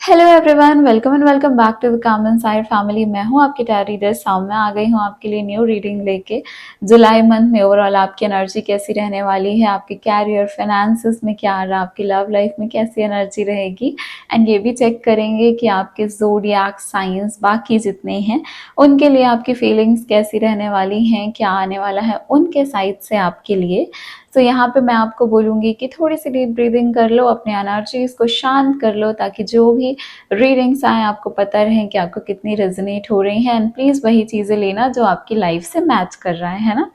Hello everyone, welcome and welcome back to the calm inside family. मैं हूं आपकी diary reader साउम्या। आ गई हूं आपके लिए न्यू रीडिंग लेके। जुलाई मंथ में ओवरऑल आपकी एनर्जी कैसी रहने वाली है, आपके कैरियर फाइनेंसेस में क्या आ रहा है, आपकी लव लाइफ में कैसी एनर्जी रहेगी। एंड ये भी चेक करेंगे कि आपके ज़ोडिएक साइंस बाकी जितने हैं उनके लिए आपकी फीलिंग्स कैसी रहने वाली हैं, क्या आने वाला है उनके साइड से आपके लिए। तो यहाँ पे मैं आपको बोलूँगी कि थोड़ी सी डीप ब्रीदिंग कर लो, अपने एनर्जीज को शांत कर लो, ताकि जो भी रीडिंग्स आए आपको पता रहे कि आपको कितनी रेजोनेट हो रही हैं। एंड प्लीज़ वही चीज़ें लेना जो आपकी लाइफ से मैच कर रहा है ना।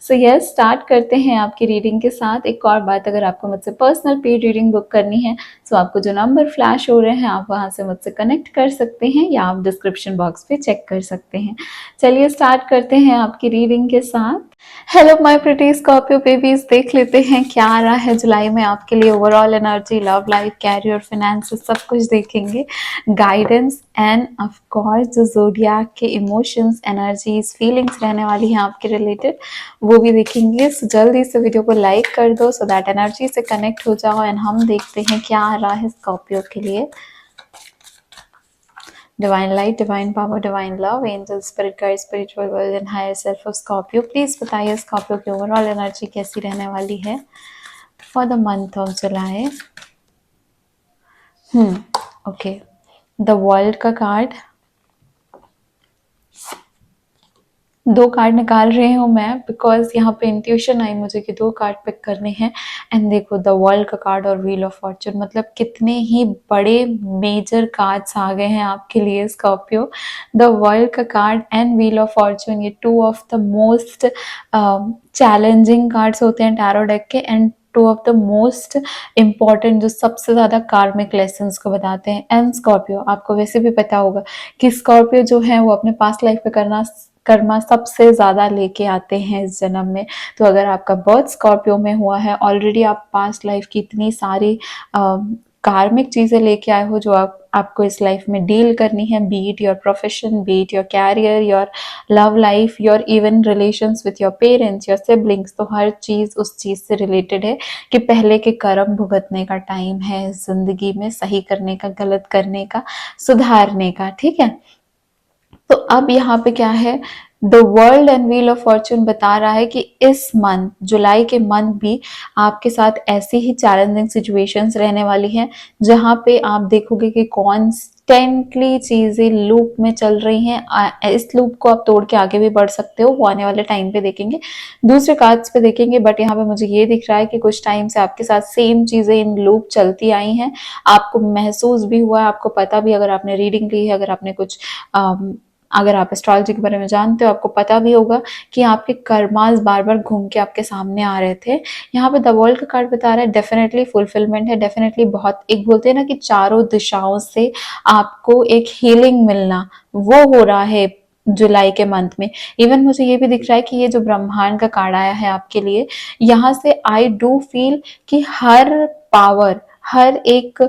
सो यस, स्टार्ट करते हैं आपकी रीडिंग के साथ। एक और बात, अगर आपको मुझसे पर्सनल पेड रीडिंग बुक करनी है तो आपको जो नंबर फ्लैश हो रहे हैं आप वहाँ से मुझसे कनेक्ट कर सकते हैं, या आप डिस्क्रिप्शन बॉक्स पे चेक कर सकते हैं। चलिए स्टार्ट करते हैं आपकी रीडिंग के साथ। Hello my pretty Scorpio babies, देख लेते हैं क्या आ रहा है जुलाई में आपके लिए। Overall energy, love life, career, finance, सब कुछ देखेंगे। गाइडेंस एंड ऑफ कोर्स जो ज़ोडिएक के इमोशंस, एनर्जीज, फीलिंग्स रहने वाली हैं आपके रिलेटेड, वो भी देखेंगे। सो जल्दी से वीडियो को लाइक कर दो सो दैट एनर्जी से कनेक्ट हो जाओ। एंड हम देखते हैं क्या आ रहा है स्कॉर्पियो के लिए। Divine light, divine power, divine love, angel, spirit guide, spiritual world and higher self of Scorpio। Please बताइए स्कॉर्पियो की ओवरऑल एनर्जी कैसी रहने वाली है for the month of July. Okay, the world का कार्ड, दो कार्ड निकाल रही हूँ मैं बिकॉज यहाँ पे इंट्यूशन आई मुझे कि दो कार्ड पिक करने हैं। एंड देखो, द वर्ल्ड का कार्ड और व्हील ऑफ फॉर्चून, मतलब कितने ही बड़े मेजर कार्ड्स आ गए हैं आपके लिए स्कॉर्पियो। द वर्ल्ड का card and wheel of fortune, ये two of the most challenging cards होते हैं टैरो डेक के, and two of the most important, जो सबसे ज्यादा कार्मिक लेसन्स को बताते हैं। एंड स्कॉर्पियो, आपको वैसे भी पता होगा कि स्कॉर्पियो जो है वो अपने पास्ट लाइफ पे कर्मा सबसे ज्यादा लेके आते हैं इस जन्म में। तो अगर आपका बर्थ स्कॉर्पियो में हुआ है, ऑलरेडी आप पास्ट लाइफ की इतनी सारी कार्मिक चीजें लेके आए हो जो आपको इस लाइफ में डील करनी है। Be it your profession, be it your career, your love life, your even relations with your parents, your siblings, तो हर चीज उस चीज से रिलेटेड है कि पहले के कर्म भुगतने का टाइम है जिंदगी में, सही करने का, गलत करने का, सुधारने का। ठीक है, तो अब यहाँ पे क्या है, the world and wheel of Fortune बता रहा है कि इस मंथ, जुलाई के मंथ भी आपके साथ ऐसी ही चैलेंजिंग सिचुएशंस रहने वाली हैं, जहां पे आप देखोगे कि कॉन्स्टेंटली चीजें लूप में चल रही हैं। इस लूप को आप तोड़ के आगे भी बढ़ सकते हो, वो आने वाले टाइम पे देखेंगे, दूसरे कार्ड्स पे देखेंगे। बट यहाँ पे मुझे ये दिख रहा है कि कुछ टाइम से आपके साथ सेम चीजें इन लूप चलती आई हैं। आपको महसूस भी हुआ है, आपको पता भी, अगर आपने रीडिंग ली है, अगर आपने कुछ अगर आप एस्ट्रोलॉजी के बारे में जानते हो, आपको पता भी होगा कि आपके कर्मास बार बार घूम के आपके सामने आ रहे थे। यहाँ पे द वर्ल्ड का कार्ड बता रहा है डेफिनेटली फुलफिलमेंट है, डेफिनेटली बहुत, एक बोलते हैं ना कि चारों दिशाओं से आपको एक हीलिंग मिलना, वो हो रहा है जुलाई के मंथ में। इवन मुझे ये भी दिख रहा है कि ये जो ब्रह्मांड का कार्ड आया है आपके लिए, यहाँ से आई डू फील कि हर पावर, हर एक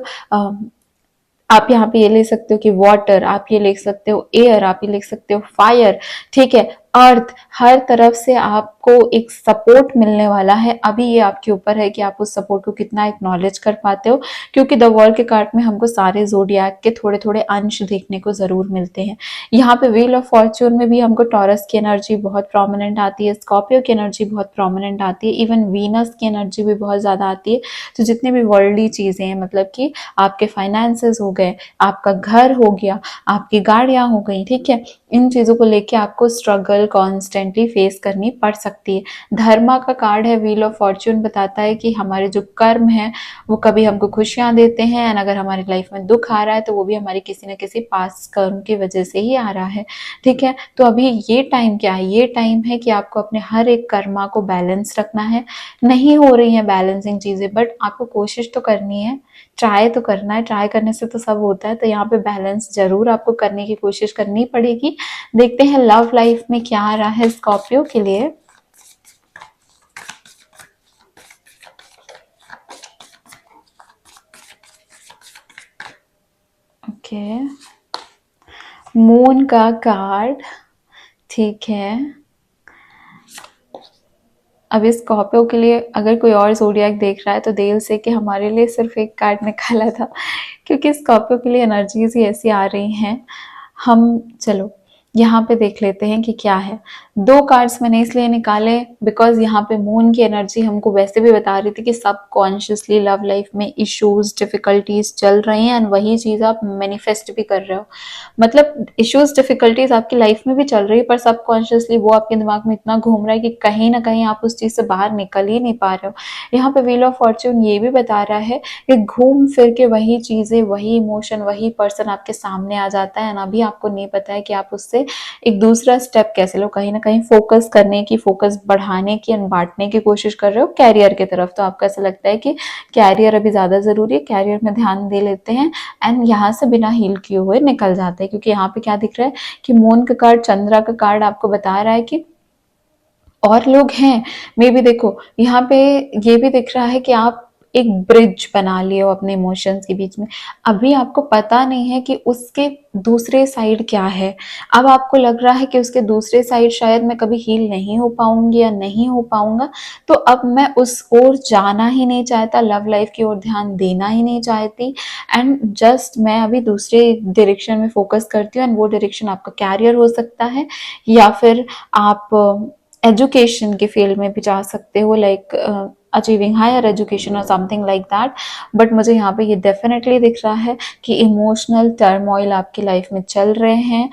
आप यहाँ पे ये ले सकते हो कि वाटर, आप ये लिख सकते हो एयर, आप ये लिख सकते हो फायर, ठीक है, अर्थ, हर तरफ से आपको एक सपोर्ट मिलने वाला है। अभी ये आपके ऊपर है कि आप उस सपोर्ट को कितना एक्नॉलेज कर पाते हो, क्योंकि द वर्ल्ड के कार्ड में हमको सारे ज़ोडिएक के थोड़े थोड़े अंश देखने को जरूर मिलते हैं। यहाँ पे व्हील ऑफ फॉर्चून में भी हमको टॉरस की एनर्जी बहुत प्रोमिनेंट आती है, स्कॉर्पियो की एनर्जी बहुत प्रोमिनेंट आती है, इवन वीनस की एनर्जी भी बहुत ज्यादा आती है। तो जितनी भी वर्ल्डली चीजें हैं, मतलब कि आपके फाइनेंसेस हो गए, आपका घर हो गया, आपकी गाड़ियां हो गई, ठीक है, इन चीजों को लेके आपको स्ट्रगल कॉन्स्टेंटली फेस करनी पड़ सकती है। धर्मा का कार्ड है, व्हील ऑफ फॉर्चून बताता है कि हमारे जो कर्म है वो कभी हमको खुशियां देते हैं, एंड अगर हमारी लाइफ में दुख आ रहा है तो वो भी हमारी किसी न किसी पास्ट कर्म की वजह से ही आ रहा है। ठीक है, तो अभी ये टाइम क्या है, ये टाइम है कि आपको अपने हर एक कर्मा को बैलेंस रखना है। नहीं हो रही है बैलेंसिंग चीजें, बट आपको कोशिश तो करनी है, ट्राई तो करना है, ट्राई करने से तो सब होता है। तो यहाँ पे बैलेंस जरूर आपको करने की कोशिश करनी पड़ेगी। देखते हैं लव लाइफ में क्या आ रहा है स्कॉर्पियो के लिए। ओके, मून का कार्ड, ठीक है। अभी स्कॉर्पियो के लिए अगर कोई और ज़ोडिएक देख रहा है तो दिल से कि हमारे लिए सिर्फ एक कार्ड निकाला था, क्योंकि स्कॉर्पियो के लिए एनर्जीज ही ऐसी आ रही हैं। हम चलो यहाँ पे देख लेते हैं कि क्या है। 2 कार्ड्स मैंने इसलिए निकाले बिकॉज़ यहाँ पे मून की एनर्जी हमको वैसे भी बता रही थी कि सबकॉन्शियसली लव लाइफ में इश्यूज, डिफिकल्टीज चल रही हैं एंड वही चीज़ आप मैनिफेस्ट भी कर रहे हो। मतलब इश्यूज, डिफिकल्टीज आपकी लाइफ में भी चल रही है पर सबकॉन्शियसली वो आपके दिमाग में इतना घूम रहा है कि कहीं ना कहीं आप उस चीज़ से बाहर निकल ही नहीं पा रहे हो। यहाँ पे व्हील ऑफ फॉर्च्यून ये भी बता रहा है कि घूम फिर के वही चीज़ें, वही इमोशन, वही पर्सन आपके सामने आ जाता है एंड अभी आपको नहीं पता है कि आप उससे एक दूसरा स्टेप कैसे लो। कहीं ना कहीं फोकस करने की, फोकस बढ़ाने की एंड बांटने की कोशिश कर रहे हो कैरियर की तरफ। तो आपको ऐसा लगता है कि कैरियर अभी ज़्यादा ज़रूरी है, कैरियर में ध्यान दे लेते हैं एंड यहाँ से बिना हील किए हुए निकल जाते हैं। क्योंकि यहाँ पे क्या दिख रहा है कि मून का कार्ड, चंद्रा का कार्ड आपको बता रहा है कि और लोग हैं। मे बी देखो यहाँ पे ये भी दिख रहा है कि आप एक ब्रिज बना लिए हो अपने इमोशंस के बीच में। अभी आपको पता नहीं है कि उसके दूसरे साइड क्या है। अब आपको लग रहा है कि उसके दूसरे साइड शायद मैं कभी हील नहीं हो पाऊंगी या नहीं हो पाऊंगा, तो अब मैं उस ओर जाना ही नहीं चाहता, लव लाइफ की ओर ध्यान देना ही नहीं चाहती एंड जस्ट मैं अभी दूसरे डायरेक्शन में फोकस करती हूँ एंड वो डायरेक्शन आपका कैरियर हो सकता है या फिर आप एजुकेशन के फील्ड में भी जा सकते हो, लाइक अचीविंग हायर एजुकेशन और समथिंग लाइक दैट। बट मुझे यहाँ पे ये डेफिनेटली दिख रहा है कि इमोशनल टर्मोइल आपकी लाइफ में चल रहे हैं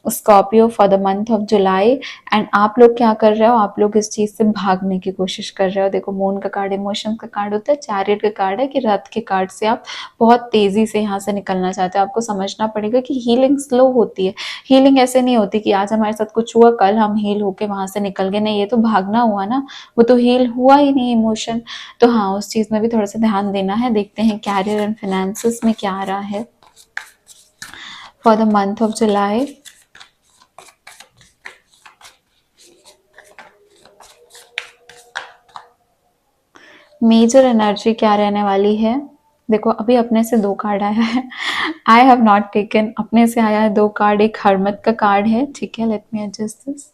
Scorpio for the month of July. And आप लोग क्या कर रहे हो, आप लोग इस चीज से भागने की कोशिश कर रहे हो। देखो मून का कार्ड इमोशंस का कार्ड होता है, चैरियट का कार्ड है कि रथ के कार्ड से आप बहुत तेजी से यहाँ से निकलना चाहते हो। आपको समझना पड़ेगा कि हीलिंग स्लो होती है। हीलिंग ऐसे नहीं होती कि आज हमारे साथ कुछ हुआ कल हम हील होके वहां से निकल गए, नहीं, ये तो भागना हुआ ना, वो तो हील हुआ ही नहीं इमोशन। तो हाँ, उस चीज में भी थोड़ा सा ध्यान देना है। देखते हैं कैरियर एंड फाइनेंसेस में क्या आ रहा है for the month of July. Major energy क्या रहने वाली है। देखो अभी अपने से 2 कार्ड आया है। आई हैव नॉट टेकन, अपने से आया है 2 कार्ड। एक हरमत का कार्ड है, ठीक है, let me adjust this,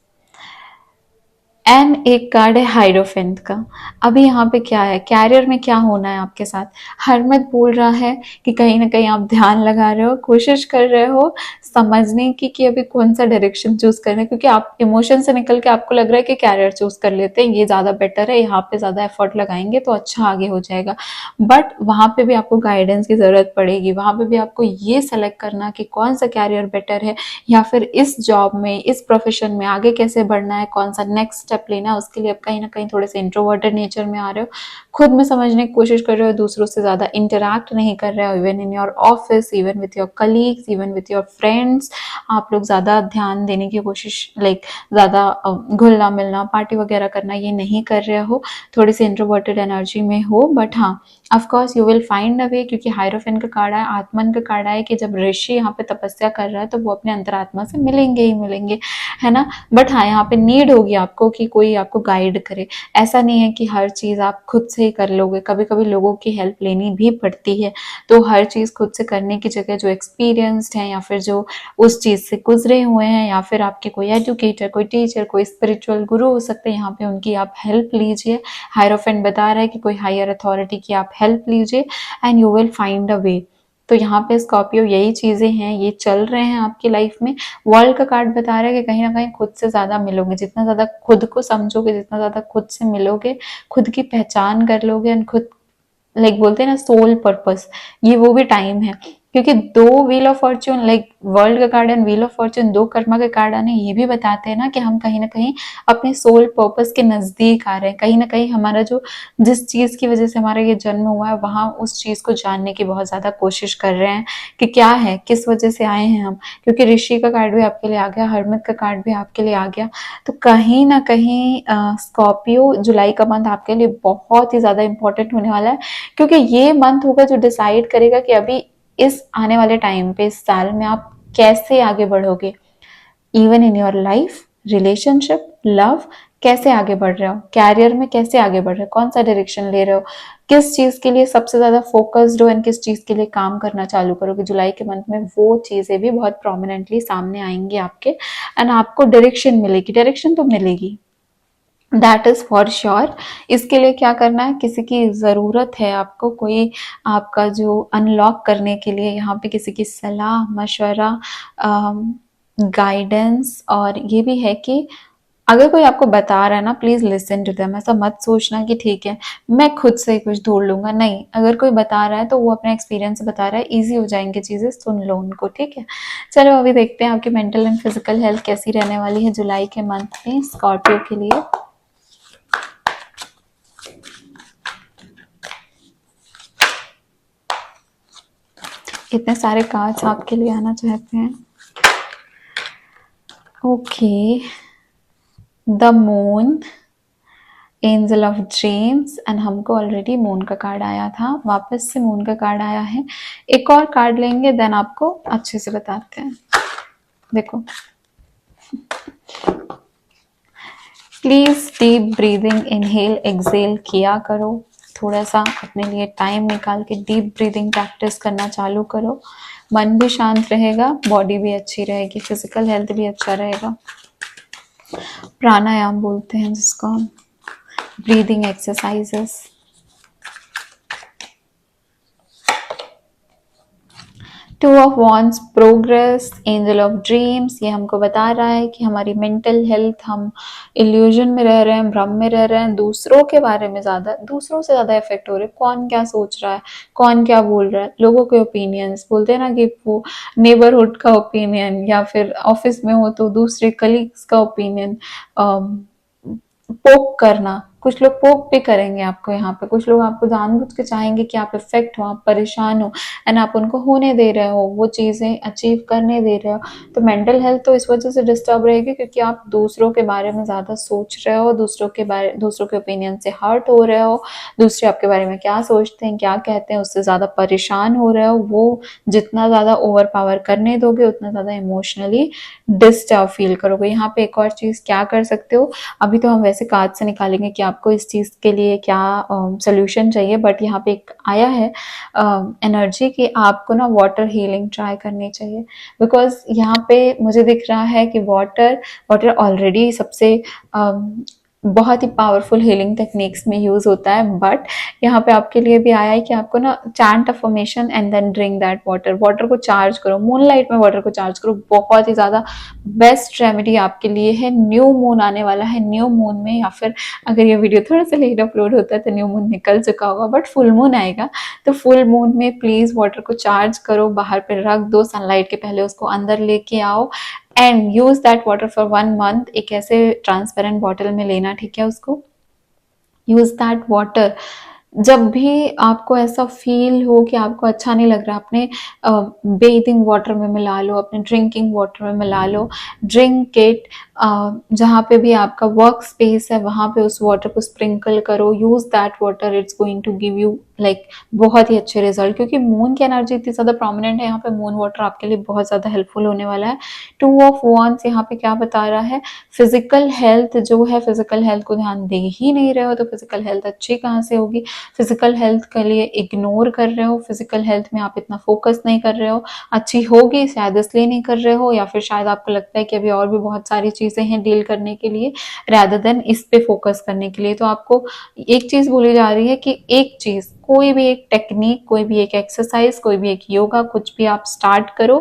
and एक कार्ड है हाइरोफेंट का। अभी यहाँ पे क्या है, कैरियर में क्या होना है आपके साथ। हरमत बोल रहा है कि कहीं ना कहीं आप ध्यान लगा रहे हो, कोशिश कर रहे हो समझने की कि अभी कौन सा डायरेक्शन चूज करना है, क्योंकि आप इमोशन से निकल के आपको लग रहा है कि कैरियर चूज कर लेते हैं, ये ज्यादा बेटर है, यहाँ पे ज्यादा एफर्ट लगाएंगे तो अच्छा आगे हो जाएगा। बट वहां पे भी आपको गाइडेंस की जरूरत पड़ेगी, वहां पे भी आपको ये सेलेक्ट करना कि कौन सा कैरियर बेटर है या फिर इस जॉब में, इस प्रोफेशन में आगे कैसे बढ़ना है, कौन सा नेक्स्ट स्टेप लेना है। उसके लिए आप कहीं ना कहीं थोड़े से इंट्रोवर्टेड नेचर में आ रहे हो, खुद में समझने की कोशिश कर रहे हो, दूसरों से ज्यादा इंटरैक्ट नहीं कर रहे हो, even in your office, even with your colleagues, even with your friends. आप लोग ज्यादा ध्यान देने की कोशिश, लाइक ज्यादा घुलना मिलना, पार्टी वगैरह करना ये नहीं कर रहे हो, थोड़ी सी इंट्रोवर्टेड एनर्जी में हो। बट हाँ, of course you will find a way, क्योंकि हायरोफेंट का कार्ड है, आत्मन का कार्ड है कि जब ऋषि यहाँ पे तपस्या कर रहा है तो वो अपने अंतरात्मा से मिलेंगे ही मिलेंगे, है ना। बट हाँ, यहाँ पे नीड होगी आपको कि कोई आपको गाइड करे। ऐसा नहीं है कि हर चीज आप खुद से ही कर लोगे, कभी कभी लोगों की हेल्प लेनी भी पड़ती है। तो हर चीज खुद से करने की जगह जो एक्सपीरियंस्ड है या फिर जो उस चीज से गुजरे हुए हैं या फिर आपके कोई एजुकेटर, कोई टीचर, कोई स्पिरिचुअल गुरु हो सकते हैं, यहाँ पे उनकी आप हेल्प लीजिए। हायरोफेंट बता रहा है कि कोई हायर अथॉरिटी की आप हेल्प लीजिए and you will find a way. तो यहाँ पे स्कॉर्पियो यही चीजें हैं, ये चल रहे हैं आपकी लाइफ में। वर्ल्ड का कार्ड बता रहा है कि कहीं ना कहीं खुद से ज्यादा मिलोगे, जितना ज्यादा खुद को समझोगे, जितना ज्यादा खुद से मिलोगे, खुद की पहचान कर लोगे एंड खुद, लाइक बोलते हैं ना सोल पर्पस, ये वो भी टाइम है। क्योंकि 2 wheel of fortune, like world का card and wheel of fortune, 2 karma के कार्ड आने ये भी बताते हैं ना कि हम कहीं ना कहीं अपने सोल पर्पस के नजदीक आ रहे हैं। कहीं ना कहीं हमारा जो, जिस चीज की वजह से हमारा ये जन्म हुआ है, वहां उस चीज को जानने की बहुत ज्यादा कोशिश कर रहे हैं कि क्या है, किस वजह से आए हैं हम। क्योंकि ऋषि का कार्ड भी आपके लिए आ गया, हरमत का कार्ड भी आपके लिए आ गया। तो कहीं ना कहीं स्कॉर्पियो, जुलाई का मंथ आपके लिए बहुत ही ज्यादा इंपॉर्टेंट होने वाला है, क्योंकि ये मंथ होगा जो डिसाइड करेगा कि अभी इस आने वाले टाइम पे, इस साल में आप कैसे आगे बढ़ोगे, even in your life, relationship, love, कैसे आगे बढ़ रहे हो, कैरियर में कैसे आगे बढ़ रहे हो, कौन सा डायरेक्शन ले रहे हो, किस चीज के लिए सबसे ज्यादा फोकस्ड हो एंड किस चीज के लिए काम करना चालू करोगे। जुलाई के मंथ में वो चीजें भी बहुत प्रोमिनेंटली सामने आएंगी आपके एंड आपको डायरेक्शन मिलेगी, डायरेक्शन तो मिलेगी। That is for sure. इसके लिए क्या करना है, किसी की ज़रूरत है आपको, कोई आपका जो अनलॉक करने के लिए यहाँ पे किसी की सलाह मशवरा, गाइडेंस। और ये भी है कि अगर कोई आपको बता रहा है ना, प्लीज लिसन टू देम। ऐसा मत सोचना कि ठीक है मैं खुद से ही कुछ ढूंढ लूंगा, नहीं, अगर कोई बता रहा है तो वो अपने एक्सपीरियंस से बता रहा है, इजी हो जाएंगे चीजें, सुन लो उनको, ठीक है। चलो अभी देखते हैं आपकी मेंटल एंड फिजिकल हेल्थ कैसी रहने वाली है जुलाई के मंथ में स्कॉर्पियो के लिए। इतने सारे कार्ड्स आपके लिए आना चाहते हैं। Okay, the moon, angel of dreams, and हमको ऑलरेडी मून का कार्ड आया था, वापस से मून का कार्ड आया है। एक और कार्ड लेंगे देन आपको अच्छे से बताते हैं। देखो, please deep breathing, inhale exhale किया करो, थोड़ा सा अपने लिए टाइम निकाल के डीप ब्रीदिंग प्रैक्टिस करना चालू करो। मन भी शांत रहेगा, बॉडी भी अच्छी रहेगी, फिजिकल हेल्थ भी अच्छा रहेगा। प्राणायाम बोलते हैं जिसको हम, breathing exercises. Two of wands, progress, angel of dreams, ये हमको बता रहा है कि हमारी मेंटल हेल्थ, हम इल्यूजन में रह रहे हैं, भ्रम में रह रहे हैं, दूसरों के बारे में ज़्यादा, दूसरों से ज़्यादा इफेक्ट हो रहे हैं, कौन क्या सोच रहा है, कौन क्या बोल रहा है, लोगों के ओपिनियंस, बोलते हैं ना कि वो नेबरहुड का ओपिनियन, या फिर ऑफिस में हो तो दूसरे कलीग्स का ओपिनियन पोक करना। कुछ लोग पोक भी करेंगे आपको, यहाँ पे कुछ लोग आपको जानबूझ के चाहेंगे कि आप इफेक्ट हो, आप परेशान हो, एंड आप उनको होने दे रहे हो, वो चीजें अचीव करने दे रहे हो। तो मेंटल हेल्थ तो इस वजह से डिस्टर्ब रहेगी क्योंकि आप दूसरों के बारे में ज्यादा सोच रहे हो, दूसरों के ओपिनियन से हर्ट हो रहे हो, दूसरे आपके बारे में क्या सोचते हैं क्या कहते हैं उससे ज्यादा परेशान हो रहे हो। वो जितना ज्यादा ओवर पावर करने दोगे उतना ज्यादा इमोशनली डिस्टर्ब फील करोगे। यहाँ पे एक और चीज क्या कर सकते हो, अभी तो हम वैसे कार्ड से निकालेंगे कि आपको इस चीज़ के लिए क्या सोल्यूशन चाहिए, बट यहाँ पे एक आया है एनर्जी कि आपको ना वाटर हीलिंग ट्राई करनी चाहिए। बिकॉज यहाँ पे मुझे दिख रहा है कि वाटर वाटर ऑलरेडी सबसे बहुत ही पावरफुल हीलिंग टेक्निक्स में यूज होता है, बट यहाँ पे आपके लिए भी आया है कि आपको ना chant affirmation and then drink that water. Water को चार्ज करो, मूनलाइट में वाटर को चार्ज करो, बहुत ही ज्यादा बेस्ट रेमेडी आपके लिए है। न्यू मून आने वाला है, न्यू मून में, या फिर अगर ये वीडियो थोड़ा सा लेट अपलोड होता है तो न्यू मून निकल चुका होगा, बट फुल मून आएगा। तो फुल मून में प्लीज वाटर को चार्ज करो, बाहर पे रख दो, सनलाइट के पहले उसको अंदर लेके आओ and use that water for 1 month. एक ऐसे ट्रांसपेरेंट बॉटल में लेना, ठीक है, उसको यूज दैट वाटर। जब भी आपको ऐसा फील हो कि आपको अच्छा नहीं लग रहा, अपने बेथिंग वाटर में मिला लो, अपने ड्रिंकिंग वाटर में मिला लो, ड्रिंक इट। जहाँ पे भी आपका वर्क स्पेस है वहाँ पे उस वाटर को स्प्रिंकल करो, use that water, it's going to give you like बहुत ही अच्छे रिजल्ट। क्योंकि मून की एनर्जी इतनी ज्यादा प्रोमिनेंट है यहाँ पे, मून वाटर आपके लिए बहुत ज्यादा हेल्पफुल होने वाला है। टू ऑफ वॉन्ड्स यहाँ पे क्या बता रहा है, फिजिकल हेल्थ जो है, फिजिकल हेल्थ को ध्यान दे ही नहीं रहे हो तो फिजिकल हेल्थ अच्छी कहाँ से होगी। फिजिकल हेल्थ के लिए इग्नोर कर रहे हो, फिजिकल हेल्थ में आप इतना फोकस नहीं कर रहे हो। अच्छी होगी शायद इसलिए नहीं कर रहे हो, या फिर शायद आपको लगता है कि अभी और भी बहुत सारी चीजें हैं डील करने के लिए, रादर देन इस पे फोकस करने के लिए। तो आपको एक चीज बोली जा रही है कि एक चीज, कोई भी एक टेक्निक, कोई भी एक एक्सरसाइज, कोई भी एक योगा, कुछ भी आप स्टार्ट करो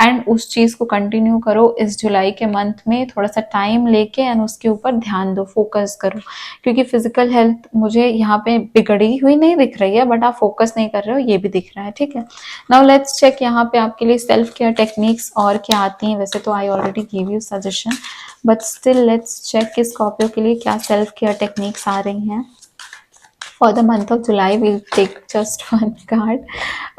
एंड उस चीज को कंटिन्यू करो इस जुलाई के मंथ में, थोड़ा सा टाइम लेके, एंड उसके ऊपर ध्यान दो, फोकस करो। क्योंकि फिजिकल हेल्थ मुझे यहाँ पे बिगड़ी हुई नहीं दिख रही है, बट आप फोकस नहीं कर रहे हो ये भी दिख रहा है, ठीक है। नाउ लेट्स चेक यहाँ पे आपके लिए सेल्फ केयर टेक्निक्स और क्या आती हैं। वैसे तो I already give you suggestion, but still let's check कि स्कॉर्पियो के लिए क्या सेल्फ केयर टेक्निक्स आ रही हैं। For the month of July will take just 1 card.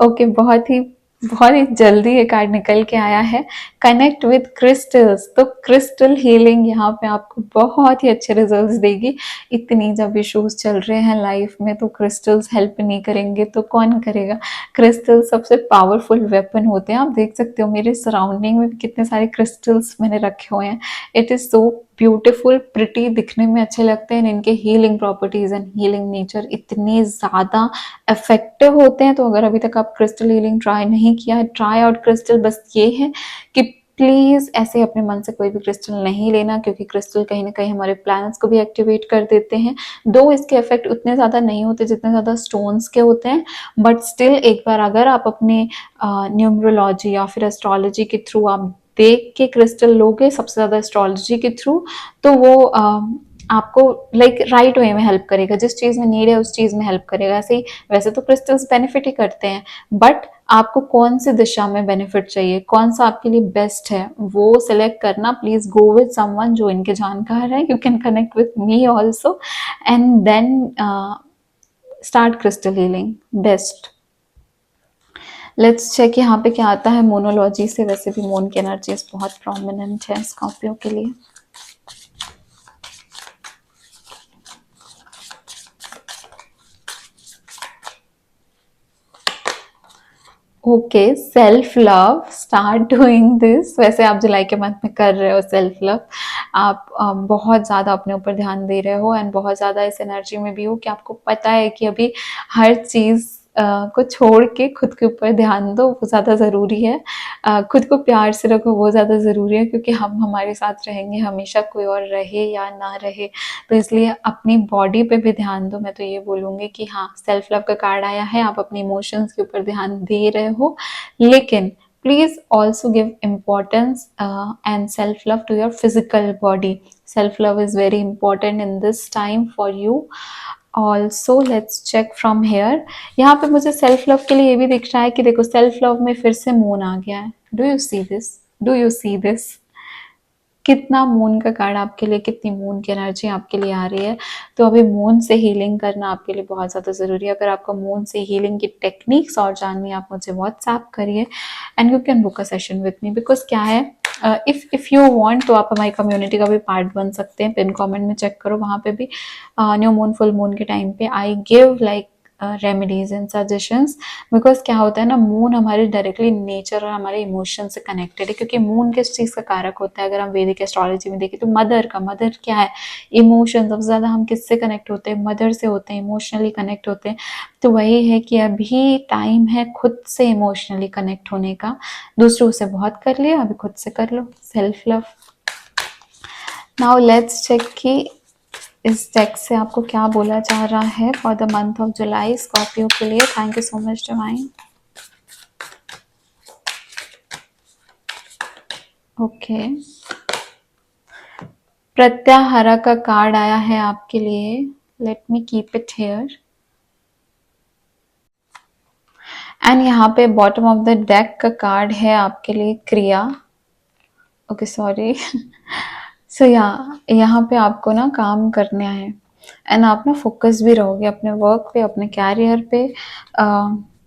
Okay, बहुत ही जल्दी ये कार्ड निकल के आया है, कनेक्ट विद क्रिस्टल्स। तो क्रिस्टल हीलिंग यहाँ पे आपको बहुत ही अच्छे रिजल्ट्स देगी। इतनी जब इश्यूज चल रहे हैं लाइफ में तो क्रिस्टल्स हेल्प नहीं करेंगे तो कौन करेगा। क्रिस्टल सबसे पावरफुल वेपन होते हैं। आप देख सकते हो मेरे सराउंडिंग में भी कितने सारे क्रिस्टल्स मैंने रखे हुए हैं। It is so beautiful, pretty, दिखने में अच्छे लगते हैं। इनके healing properties and healing nature इतने ज्यादा इफेक्टिव होते हैं। तो अगर अभी तक आप क्रिस्टल हीलिंग ट्राई नहीं किया है, ट्राई आउट क्रिस्टल। बस ये है कि प्लीज़ ऐसे अपने मन से कोई भी क्रिस्टल नहीं लेना, क्योंकि क्रिस्टल कहीं न कहीं हमारे प्लैनेट्स को भी एक्टिवेट कर देते हैं। दो इसके इफ़ेक्ट उतने ज़्यादा नहीं होते जितने ज़्यादा स्टोन्स के होते हैं, बट स्टिल एक बार अगर आप अपने न्यूमरोलॉजी या फिर एस्ट्रोलॉजी के थ्रू आप देख के क्रिस्टल लोगे, सबसे ज़्यादा एस्ट्रोलॉजी के थ्रू, तो वो आपको लाइक राइट वे में हेल्प करेगा। जिस चीज़ में नीड है उस चीज़ में हेल्प करेगा। ऐसे ही वैसे तो क्रिस्टल्स बेनिफिट ही करते हैं, बट आपको कौन सी दिशा में बेनिफिट चाहिए, कौन सा आपके लिए बेस्ट है, वो सिलेक्ट करना। प्लीज गो विद समवन जो इनके जानकार है। You can connect with me also and then start crystal healing best. Let's check यहाँ पे क्या आता है मोनोलॉजी से। वैसे भी मून की एनर्जीज बहुत प्रोमिनेंट है स्कॉर्पियो के लिए। Okay, self love, start doing this. वैसे आप जुलाई के मंथ में कर रहे हो सेल्फ लव। आप बहुत ज़्यादा अपने ऊपर ध्यान दे रहे हो एंड बहुत ज़्यादा इस एनर्जी में भी हो कि आपको पता है कि अभी हर चीज़ को छोड़ के खुद के ऊपर ध्यान दो, वो ज़्यादा ज़रूरी है। खुद को प्यार से रखो, वो ज़्यादा ज़रूरी है, क्योंकि हम हमारे साथ रहेंगे हमेशा, कोई और रहे या ना रहे। तो इसलिए अपनी बॉडी पे भी ध्यान दो। मैं तो ये बोलूँगी कि हाँ, सेल्फ लव का कार्ड आया है, आप अपने इमोशंस के ऊपर ध्यान दे रहे हो, लेकिन please also give importance and self love to your physical body. Self love is very important in this time for you. Also let's check from here. यहाँ पे मुझे सेल्फ लव के लिए ये भी दिख रहा है कि देखो सेल्फ लव में फिर से मून आ गया है। Do you see this? Do you see this? कितना मून का कार्ड आपके लिए, कितनी मून की एनर्जी आपके लिए आ रही है। तो अभी मून से हीलिंग करना आपके लिए बहुत ज़्यादा ज़रूरी है। अगर आपको मून से हीलिंग की टेक्निक्स और जाननी है, आप मुझे व्हाट्सएप करिए and you can book a session with me. Because क्या है, इफ यू वांट तो आप हमारी कम्युनिटी का भी पार्ट बन सकते हैं। पिन कमेंट में चेक करो, वहाँ पे भी न्यू मून फुल मून के टाइम पे I give like remedies and suggestions. Because क्या होता है ना, मून हमारे डायरेक्टली नेचर और हमारे इमोशन से कनेक्टेड है, क्योंकि मून किस चीज़ का कारक होता है। अगर हम वैदिक एस्ट्रोलॉजी में देखें तो मदर का, मदर क्या है, इमोशन। सबसे ज़्यादा हम किससे कनेक्ट होते हैं? मदर से होते हैं, इमोशनली कनेक्ट होते हैं। तो वही है कि अभी टाइम है खुद से इमोशनली कनेक्ट होने का। दूसरों से बहुत कर लिया, अभी खुद से कर लो self love. Now let's check कि इस डेक से आपको क्या बोला जा रहा है for the month of July Scorpio के लिए। Thank you so much divine. Okay, pratyahara का कार्ड आया है आपके लिए। Let me keep it here. And यहाँ पे बॉटम ऑफ द डेक का कार्ड है आपके लिए क्रिया। Okay sorry. सो यहाँ पे आपको ना काम करना है एंड आप ना फोकस भी रहोगे अपने वर्क पे, अपने कैरियर पे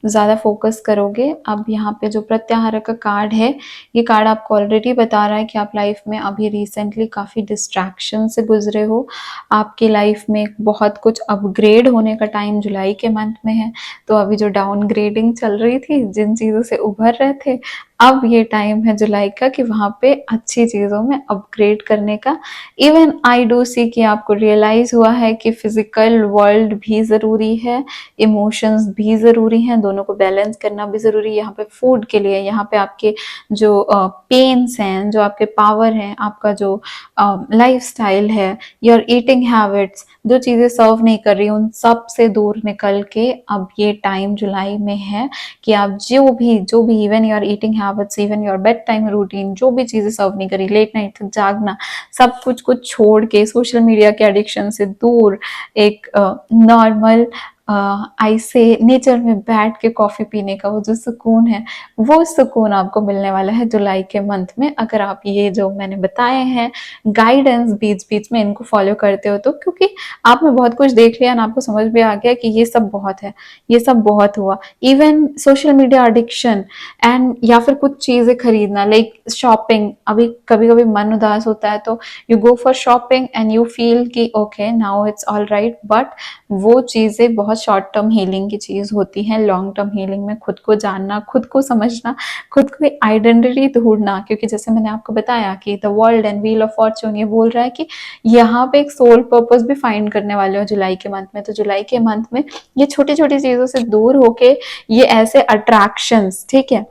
ज़्यादा फोकस करोगे। अब यहाँ पे जो प्रत्याहार का कार्ड है, ये कार्ड आपको ऑलरेडी बता रहा है कि आप लाइफ में अभी रिसेंटली काफ़ी डिस्ट्रैक्शन से गुजरे हो। आपकी लाइफ में बहुत कुछ अपग्रेड होने का टाइम जुलाई के मंथ में है। तो अभी जो डाउनग्रेडिंग चल रही थी, जिन चीज़ों से उभर रहे थे, अब ये टाइम है जुलाई का कि वहाँ पे अच्छी चीज़ों में अपग्रेड करने का। इवन आई डू सी कि आपको रियलाइज हुआ है कि फिजिकल वर्ल्ड भी ज़रूरी है, इमोशंस भी ज़रूरी हैं, दोनों को बैलेंस करना भी ज़रूरी है। यहाँ पे फूड के लिए, यहाँ पे आपके जो पेन्स हैं, जो आपके पावर हैं, आपका जो लाइफस्टाइल है, योर ईटिंग हैबिट्स, जो चीज़ें सर्व नहीं कर रही उन सब से दूर निकल के अब ये टाइम जुलाई में है कि आप जो भी even your eating habits, even your bed time routine, जो भी चीज़ें सर्व नहीं करी, लेट नाइट तक जागना, सब कुछ छोड़ के सोशल मीडिया के एडिक्शन से दूर एक नॉर्मल आई से नेचर में बैठ के कॉफ़ी पीने का वो जो सुकून है, वो सुकून आपको मिलने वाला है जुलाई के मंथ में। अगर आप ये जो मैंने बताए हैं गाइडेंस बीच बीच में इनको फॉलो करते हो तो, क्योंकि आपने बहुत कुछ देख लिया ना, आपको समझ में आ गया कि ये सब बहुत है, ये सब बहुत हुआ। Even social media addiction and या फिर कुछ चीज़ें खरीदना, लाइक शॉपिंग। अभी कभी कभी मन उदास होता है तो you go for shopping and you feel कि okay now it's all right, but वो चीज़ें बहुत शॉर्ट टर्म हीलिंग की चीज़ होती हैं। लॉन्ग टर्म हीलिंग में खुद को जानना, खुद को समझना, खुद को आइडेंटिटी ढूंढना, क्योंकि जैसे मैंने आपको बताया कि the world and wheel of Fortune ये बोल रहा है कि यहाँ पे एक सोल पर्पस भी फाइंड करने वाले हो जुलाई के मंथ में। तो जुलाई के मंथ में ये छोटी छोटी चीज़ों से दूर होके ये ऐसे अट्रैक्शंस, ठीक है,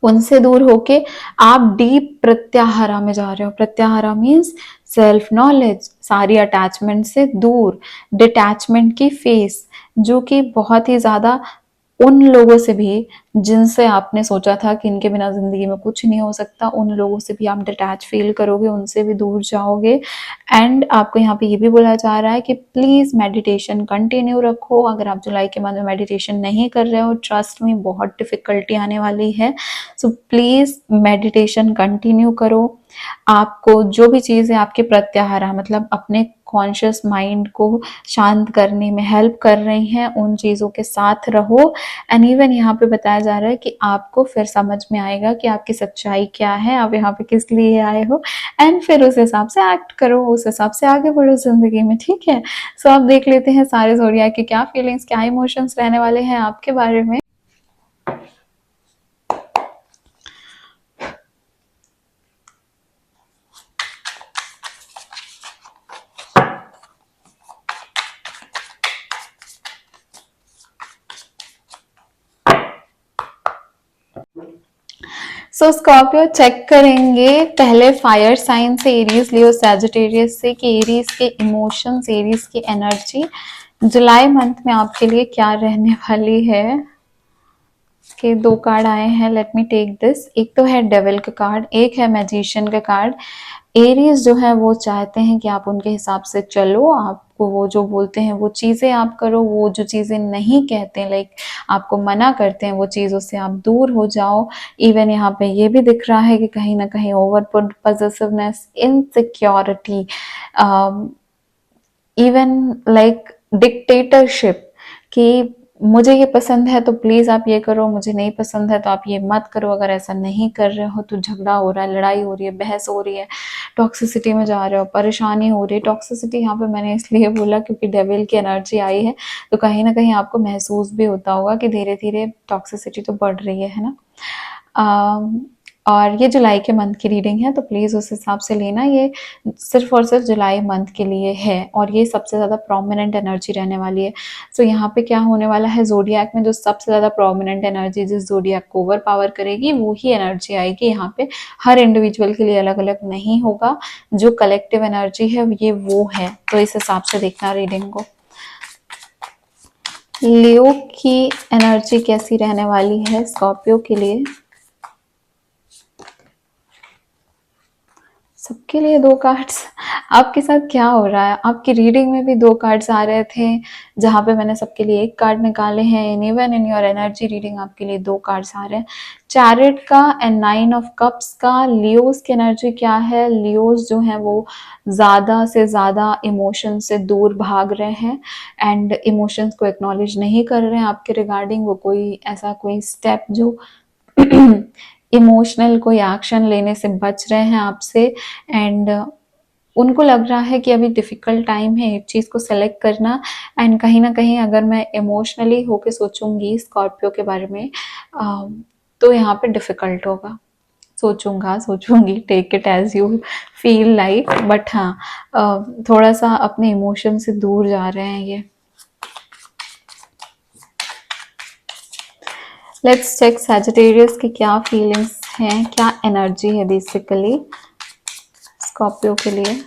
उनसे दूर होके आप डीप प्रत्याहारा में जा रहे हो। प्रत्याहारा मीन्स सेल्फ नॉलेज, सारी अटैचमेंट से दूर, डिटैचमेंट की फेस, जो कि बहुत ही ज्यादा उन लोगों से भी जिनसे आपने सोचा था कि इनके बिना जिंदगी में कुछ नहीं हो सकता, उन लोगों से भी आप डिटैच फील करोगे, उनसे भी दूर जाओगे। एंड आपको यहाँ पे ये भी बोला जा रहा है कि प्लीज मेडिटेशन कंटिन्यू रखो। अगर आप जुलाई के मंथ में मेडिटेशन नहीं कर रहे हो, ट्रस्ट में बहुत डिफिकल्टी आने वाली है। सो प्लीज मेडिटेशन कंटिन्यू करो। आपको जो भी चीजें आपके प्रत्याहार मतलब अपने कॉन्शियस माइंड को शांत करने में हेल्प कर रही हैं, उन चीज़ों के साथ रहो। एंड इवन यहाँ पे बताया जा रहा है कि आपको फिर समझ में आएगा कि आपकी सच्चाई क्या है, आप यहाँ पे किस लिए आए हो, एंड फिर उस हिसाब से एक्ट करो, उस हिसाब से आगे बढ़ो जिंदगी में, ठीक है। सो आप देख लेते हैं सारे ज़ोडिएक के क्या फीलिंग्स, क्या इमोशंस रहने वाले हैं आपके बारे में। सो स्कॉर्पियो चेक करेंगे पहले फायर साइन से, एरीज लियो सैजिटेरियस से, कि एरीज के इमोशंस, एरीज की एनर्जी जुलाई मंथ में आपके लिए क्या रहने वाली है। के दो कार्ड आए हैं, लेट मी टेक दिस। एक तो है डेविल का कार्ड, एक है मैजिशियन का कार्ड। एरीज जो है वो चाहते हैं कि आप उनके हिसाब से चलो, आपको वो जो बोलते हैं वो चीजें आप करो, वो जो चीजें नहीं कहते, लाइक आपको मना करते हैं, वो चीजों से आप दूर हो जाओ। इवन यहाँ पे ये भी दिख रहा है कि कहीं ना कहीं over possessiveness, insecurity, even like dictatorship, कि मुझे ये पसंद है तो प्लीज आप ये करो, मुझे नहीं पसंद है तो आप ये मत करो। अगर ऐसा नहीं कर रहे हो तो झगड़ा हो रहा है, लड़ाई हो रही है, बहस हो रही है, टॉक्सिसिटी में जा रहे हो, परेशानी हो रही है। टॉक्सिसिटी यहाँ पे मैंने इसलिए बोला क्योंकि डेविल की एनर्जी आई है, तो कहीं ना कहीं आपको महसूस भी होता होगा कि धीरे धीरे टॉक्सिसिटी तो बढ़ रही है ना। और ये जुलाई के मंथ की रीडिंग है, तो प्लीज़ उस हिसाब से लेना। ये सिर्फ और सिर्फ जुलाई मंथ के लिए है और ये सबसे ज़्यादा प्रोमिनेंट एनर्जी रहने वाली है। सो यहाँ पे क्या होने वाला है, ज़ोडिएक में जो सबसे ज़्यादा प्रोमिनेंट एनर्जी जिस ज़ोडिएक को ओवर पावर करेगी, वो ही एनर्जी आएगी यहाँ पे। हर इंडिविजुअल के लिए अलग अलग नहीं होगा, जो कलेक्टिव एनर्जी है ये वो है, तो इस हिसाब से देखना रीडिंग को। लियो की एनर्जी कैसी रहने वाली है स्कॉर्पियो के लिए। सबके लिए दो कार्ड्स। आपके साथ क्या हो रहा है, आपकी रीडिंग में भी दो कार्ड्स आ रहे थे, जहां पे मैंने सबके लिए एक कार्ड निकाले हैं। In even in your energy reading आपके लिए दो कार्ड्स आ रहे हैं, चैरिट का एंड नाइन ऑफ कप्स का। लियोज की एनर्जी क्या है, लियोज जो है वो ज्यादा से ज्यादा इमोशन से दूर भाग रहे हैं एंड इमोशंस को एक्नॉलेज नहीं कर रहे हैं आपके रिगार्डिंग। वो कोई ऐसा कोई स्टेप जो इमोशनल कोई एक्शन लेने से बच रहे हैं आपसे, एंड उनको लग रहा है कि अभी डिफिकल्ट टाइम है एक चीज को सेलेक्ट करना। एंड कहीं ना कहीं अगर मैं इमोशनली होके सोचूंगी स्कॉर्पियो के बारे में, तो यहाँ पे डिफिकल्ट होगा। सोचूंगी, take it as you feel like, but हाँ थोड़ा सा अपने इमोशन से दूर जा रहे हैं ये। लेट्स चेक सैजिटेरियस की क्या फीलिंग्स हैं, क्या एनर्जी है बेसिकली स्कॉर्पियो के लिए।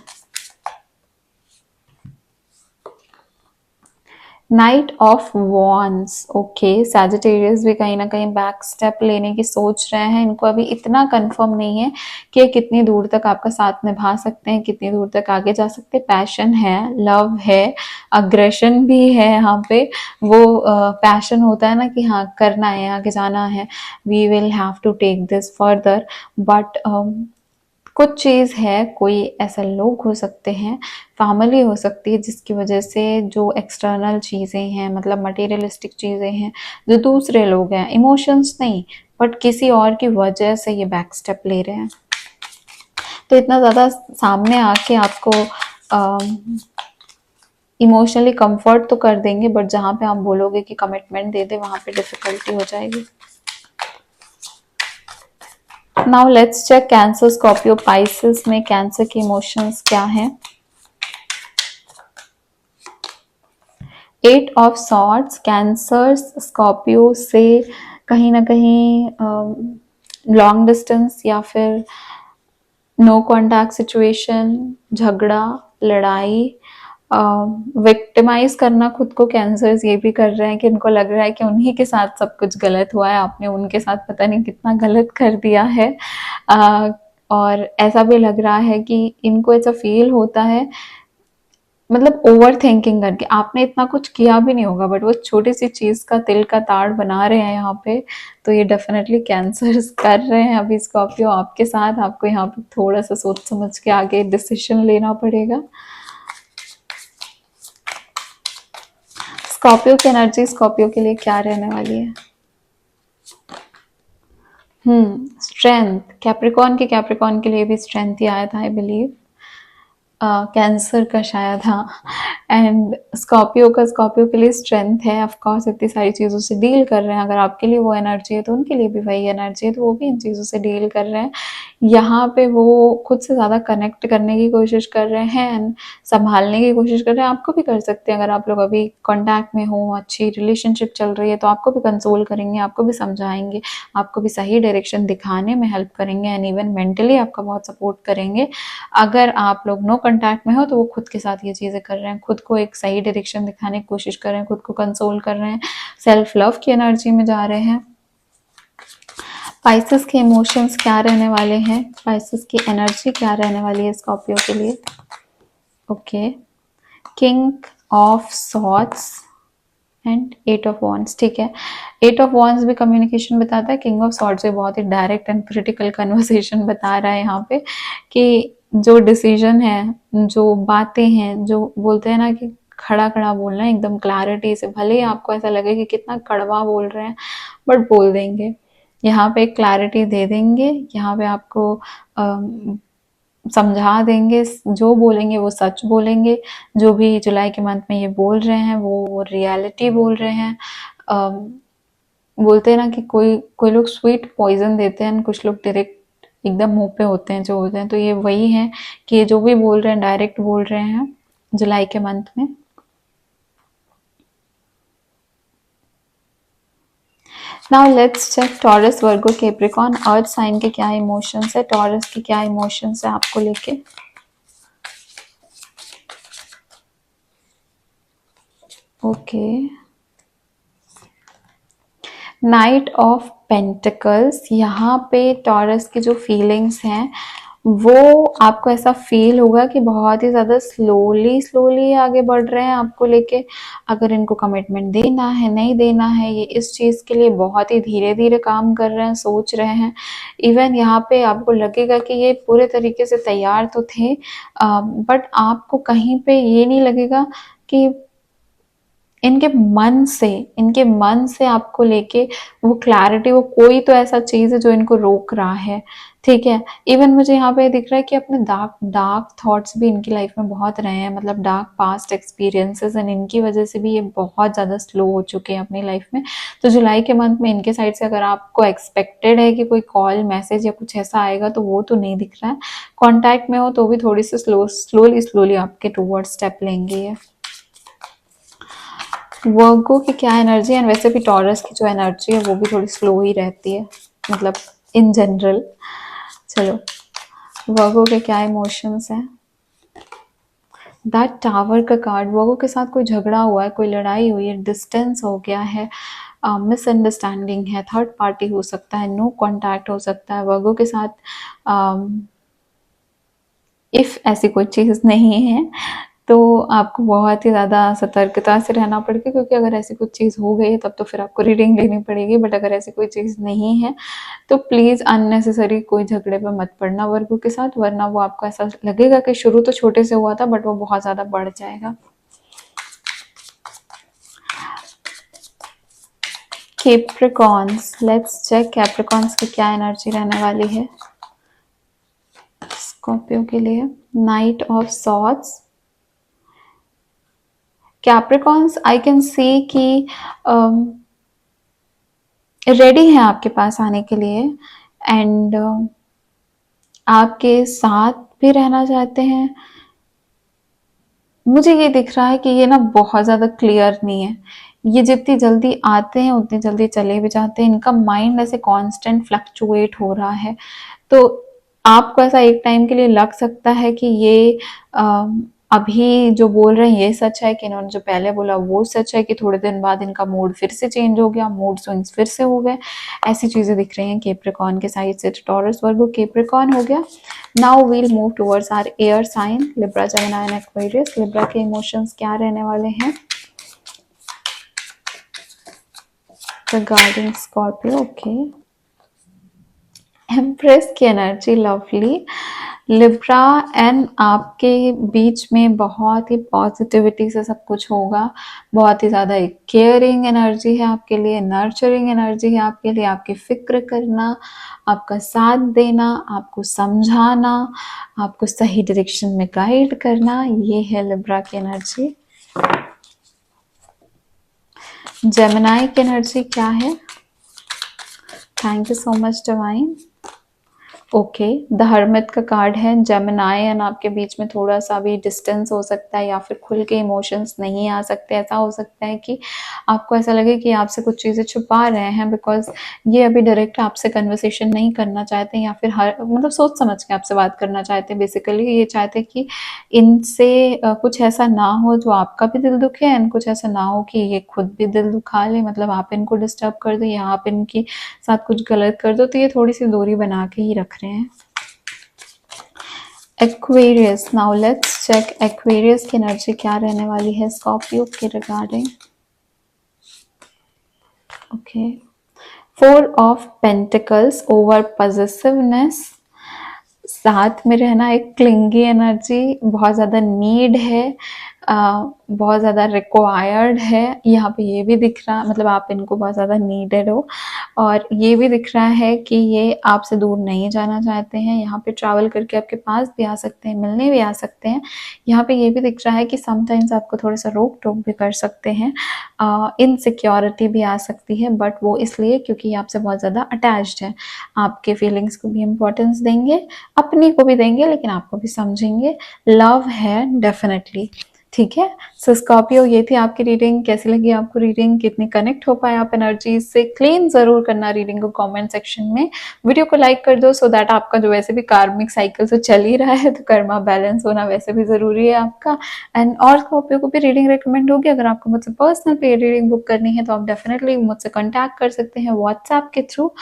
Night of wands, okay. Sagittarius भी कहीं ना कहीं बैक स्टेप लेने की सोच रहे हैं। इनको अभी इतना कंफर्म नहीं है कि कितनी दूर तक आपका साथ निभा सकते हैं, कितनी दूर तक आगे जा सकते हैं। पैशन है, लव है, अग्रेशन भी है यहाँ पे। वो पैशन होता है ना कि हाँ करना है, आगे जाना है, we will have to take this further, but कुछ चीज़ है, कोई ऐसा लोग हो सकते हैं, फैमिली हो सकती है, जिसकी वजह से जो एक्सटर्नल चीज़ें हैं, मतलब मटेरियलिस्टिक चीज़ें हैं, जो दूसरे लोग हैं, इमोशंस नहीं बट किसी और की वजह से ये बैक स्टेप ले रहे हैं। तो इतना ज़्यादा सामने आके आपको इमोशनली कंफर्ट तो कर देंगे, बट जहाँ पे आप बोलोगे कि कमिटमेंट दे दे, वहाँ पे डिफिकल्टी हो जाएगी। Now let's check Cancer, Scorpio, Pisces में कैंसर के इमोशंस क्या हैं। Eight of swords, Cancer Scorpio से कहीं ना कहीं लॉन्ग डिस्टेंस या फिर नो कॉन्टैक्ट सिचुएशन, झगड़ा, लड़ाई, विक्टिमाइज करना खुद को। कैंसर्स ये भी कर रहे हैं कि उनको लग रहा है कि उन्हीं के साथ सब कुछ गलत हुआ है, आपने उनके साथ पता नहीं कितना गलत कर दिया है। और ऐसा भी लग रहा है कि इनको ऐसा फील होता है, मतलब ओवर थिंकिंग करके आपने इतना कुछ किया भी नहीं होगा बट वो छोटी सी चीज का तिल का ताड़ बना रहे हैं यहाँ पे। तो ये डेफिनेटली कैंसर्स कर रहे हैं अभी स्कॉर्पियो आपके साथ। आपको यहाँ पे थोड़ा सा सोच समझ के आगे डिसीजन लेना पड़ेगा। स्कॉर्पियो की एनर्जी स्कॉर्पियो के लिए क्या रहने वाली है? स्ट्रेंथ। कैप्रिकॉन के लिए भी स्ट्रेंथ ही आया था आई बिलीव। कैंसर का शायद, हाँ। एंड स्कॉर्पियो के लिए स्ट्रेंथ है। ऑफ कोर्स इतनी सारी चीज़ों से डील कर रहे हैं, अगर आपके लिए वो एनर्जी है तो उनके लिए भी वही एनर्जी है, तो वो भी इन चीज़ों से डील कर रहे हैं। यहाँ पे वो खुद से ज़्यादा कनेक्ट करने की कोशिश कर रहे हैं एंड संभालने की कोशिश कर रहे हैं। आपको भी कर सकते हैं, अगर आप लोग अभी कॉन्टैक्ट में हो, अच्छी रिलेशनशिप चल रही है तो आपको भी कंसोल करेंगे, आपको भी समझाएंगे, आपको भी सही डायरेक्शन दिखाने में हेल्प करेंगे एंड इवन मेंटली आपका बहुत सपोर्ट करेंगे। अगर आप लोग नो कॉन्टैक्ट में हो तो वो खुद के साथ ये चीज़ें कर रहे हैं, खुद को एक सही डायरेक्शन दिखाने की कोशिश कर रहे हैं, खुद को कंसोल कर रहे हैं, सेल्फ लव की एनर्जी में जा रहे हैं। पाइसेस के इमोशंस क्या रहने वाले हैं? पाइसेस की एनर्जी क्या रहने वाली है स्कॉर्पियो के लिए? Okay, king of swords and 8 of wands. ठीक है, 8 ऑफ वॉन्ड्स भी कम्युनिकेशन बताता है, किंग ऑफ सॉर्ड्स भी बहुत ही डायरेक्ट एंड क्रिटिकल कन्वर्सेशन बता रहा है यहाँ पे कि जो डिसीजन है, जो बातें हैं, जो बोलते हैं ना कि खड़ा खड़ा बोलना है एकदम क्लैरिटी से, भले ही आपको ऐसा लगे कि कितना कड़वा बोल रहे हैं बट बोल देंगे। यहाँ पे क्लैरिटी दे देंगे, यहाँ पे आपको समझा देंगे, जो बोलेंगे वो सच बोलेंगे, जो भी जुलाई के मंथ में ये बोल रहे हैं वो रियलिटी बोल रहे हैं। बोलते हैं ना कि कोई कोई लोग स्वीट पॉइजन देते हैं, कुछ लोग डायरेक्ट एकदम मुंह पे होते हैं जो होते हैं, तो ये वही है कि ये जो भी बोल रहे हैं डायरेक्ट बोल रहे हैं जुलाई के मंथ में। Now let's check Taurus, Virgo, Capricorn, earth sign के क्या इमोशंस है, टॉरस के क्या इमोशंस है आपको लेके। Okay, night of pentacles. यहाँ पे टॉरस की जो फीलिंग्स हैं वो आपको ऐसा फील होगा कि बहुत ही ज़्यादा स्लोली आगे बढ़ रहे हैं आपको लेके। अगर इनको कमिटमेंट देना है नहीं देना है, ये इस चीज़ के लिए बहुत ही धीरे धीरे काम कर रहे हैं, सोच रहे हैं। इवन यहाँ पे आपको लगेगा कि ये पूरे तरीके से तैयार तो थे, बट आपको कहीं पे ये नहीं लगेगा कि इनके मन से आपको लेके वो क्लैरिटी, वो कोई तो ऐसा चीज है जो इनको रोक रहा है। ठीक है, इवन मुझे यहाँ पे दिख रहा है कि अपने डार्क डार्क थॉट्स भी इनकी लाइफ में बहुत रहे हैं, मतलब डार्क पास्ट एक्सपीरियंसेस, एंड इनकी वजह से भी ये बहुत ज़्यादा स्लो हो चुके हैं अपनी लाइफ में। तो जुलाई के मंथ में इनके साइड से अगर आपको एक्सपेक्टेड है कि कोई कॉल मैसेज या कुछ ऐसा आएगा तो वो तो नहीं दिख रहा है। कॉन्टैक्ट में हो तो भी थोड़ी सी स्लोली आपके टूवर्ड स्टेप लेंगे ये। वर्गो की क्या एनर्जी है? एंड वैसे भी टॉरस की जो एनर्जी है वो भी थोड़ी स्लो ही रहती है, मतलब इन जनरल। चलो, वर्गो के क्या इमोशंस हैं? दैट टावर का कार्ड, वर्गो के साथ कोई झगड़ा हुआ है, कोई लड़ाई हुई है, डिस्टेंस हो गया है, मिसअंडरस्टैंडिंग है, थर्ड पार्टी हो सकता है, नो कॉन्टैक्ट हो सकता है वर्गो के साथ। इफ़ ऐसी कोई चीज़ नहीं है तो आपको बहुत ही ज़्यादा सतर्कता से रहना पड़ेगा, क्योंकि अगर ऐसी कुछ चीज़ हो गई है तब तो फिर आपको रीडिंग लेनी पड़ेगी। बट अगर ऐसी कोई चीज़ नहीं है तो प्लीज़ अननेसेसरी कोई झगड़े पे मत पड़ना वर्गो के साथ, वरना वो आपको ऐसा लगेगा कि शुरू तो छोटे से हुआ था बट वो बहुत ज़्यादा बढ़ जाएगा। कैप्रिकॉर्न्स, लेट्स चेक कैप्रिकॉर्न्स की क्या एनर्जी रहने वाली है स्कॉर्पियो के लिए। Night of swords. Capricorns I can see कि रेडी हैं आपके पास आने के लिए एंड आपके साथ भी रहना चाहते हैं। मुझे ये दिख रहा है कि ये ना बहुत ज़्यादा क्लियर नहीं है, ये जितनी जल्दी आते हैं उतनी जल्दी चले भी जाते हैं, इनका माइंड ऐसे कांस्टेंट फ्लक्चुएट हो रहा है। तो आपको ऐसा एक टाइम के लिए लग सकता है कि ये अभी जो बोल रहे हैं ये सच है, कि इन्होंने जो पहले बोला वो सच है, कि थोड़े दिन बाद इनका मूड फिर से चेंज हो गया, मूड स्विंग्स फिर से हो गए, ऐसी चीजें दिख रही हैं कैप्रिकॉर्न के साइड से। टॉरस वर्गो कैप्रिकॉर्न हो गया। Now we'll move towards our air sign Libra, Gemini and Aquarius. Libra के इमोशंस क्या रहने वाले हैं रिगार्डिंग स्कॉर्पियो? ओके, एम्प्रेस की एनर्जी, लवली। लिब्रा एंड आपके बीच में बहुत ही पॉजिटिविटी से सब कुछ होगा, बहुत ही ज़्यादा एक केयरिंग एनर्जी है आपके लिए, नर्चरिंग एनर्जी है आपके लिए, आपकी फिक्र करना, आपका साथ देना, आपको समझाना, आपको सही डायरेक्शन में गाइड करना, ये है लिब्रा की एनर्जी। जेमिनी की एनर्जी क्या है? Thank you so much divine. Okay, the hermit का कार्ड है। जेमिनी एंड आपके बीच में थोड़ा सा भी डिस्टेंस हो सकता है, या फिर खुल के इमोशंस नहीं आ सकते। ऐसा हो सकता है कि आपको ऐसा लगे कि आपसे कुछ चीज़ें छुपा रहे हैं, बिकॉज ये अभी डायरेक्ट आपसे कन्वर्सेशन नहीं करना चाहते, या फिर हर मतलब सोच समझ के आपसे बात करना चाहते हैं। बेसिकली ये चाहते कि इनसे कुछ ऐसा ना हो जो आपका भी दिल दुखे, एंड कुछ ऐसा ना हो कि ये खुद भी दिल दुखा ले, मतलब आप इनको डिस्टर्ब कर दो या आप इनके साथ कुछ गलत कर दो, तो ये थोड़ी सी दूरी बना के ही रख रहे हैं। Aquarius, now let's check Aquarius की एनर्जी क्या रहने वाली है स्कॉर्पियो के regarding. Okay, 4 of pentacles, over positiveness, साथ में रहना, एक क्लिंगी एनर्जी, बहुत ज़्यादा नीड है, बहुत ज़्यादा रिक्वायर्ड है। यहाँ पे ये भी दिख रहा, मतलब आप इनको बहुत ज़्यादा नीडेड हो, और ये भी दिख रहा है कि ये आपसे दूर नहीं जाना चाहते हैं। यहाँ पे ट्रैवल करके आपके पास भी आ सकते हैं, मिलने भी आ सकते हैं। यहाँ पे ये भी दिख रहा है कि समटाइम्स आपको थोड़ा सा रोक टोक भी कर सकते हैं, इनसिक्योरिटी भी आ सकती है, बट वो इसलिए क्योंकि आपसे बहुत ज़्यादा अटैच्ड है। आपके फीलिंग्स को भी इम्पोर्टेंस देंगे, अपनी को भी देंगे, लेकिन आपको भी समझेंगे। लव है डेफिनेटली, ठीक है। सो स्कॉर्पियो, ये थी आपकी रीडिंग। कैसी लगी आपको रीडिंग? कितनी कनेक्ट हो पाए आप एनर्जी से? क्लेम जरूर करना रीडिंग को कमेंट सेक्शन में। वीडियो को लाइक कर दो, सो दैट आपका जो वैसे भी कार्मिक साइकिल तो चल ही रहा है, तो कर्मा बैलेंस होना वैसे भी जरूरी है आपका। एंड और स्कॉर्पियो को भी रीडिंग रिकमेंड होगी। अगर आपको मुझसे पर्सनल पे रीडिंग बुक करनी है तो आप डेफिनेटली मुझसे कॉन्टैक्ट कर सकते हैं व्हाट्सएप के थ्रू।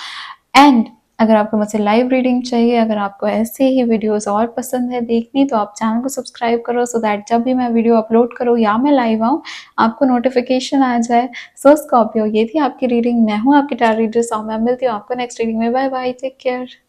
एंड अगर आपको मुझसे लाइव रीडिंग चाहिए, अगर आपको ऐसे ही वीडियोस और पसंद है देखनी, तो आप चैनल को सब्सक्राइब करो, सो दैट जब भी मैं वीडियो अपलोड करूँ या मैं लाइव आऊँ आपको नोटिफिकेशन आ जाए। सो स्कॉर्पियो, ये थी आपकी रीडिंग। मैं हूँ आपकी टैरो रीडर सौम्या। मिलती हूँ आपको नेक्स्ट रीडिंग में। Bye bye, take care.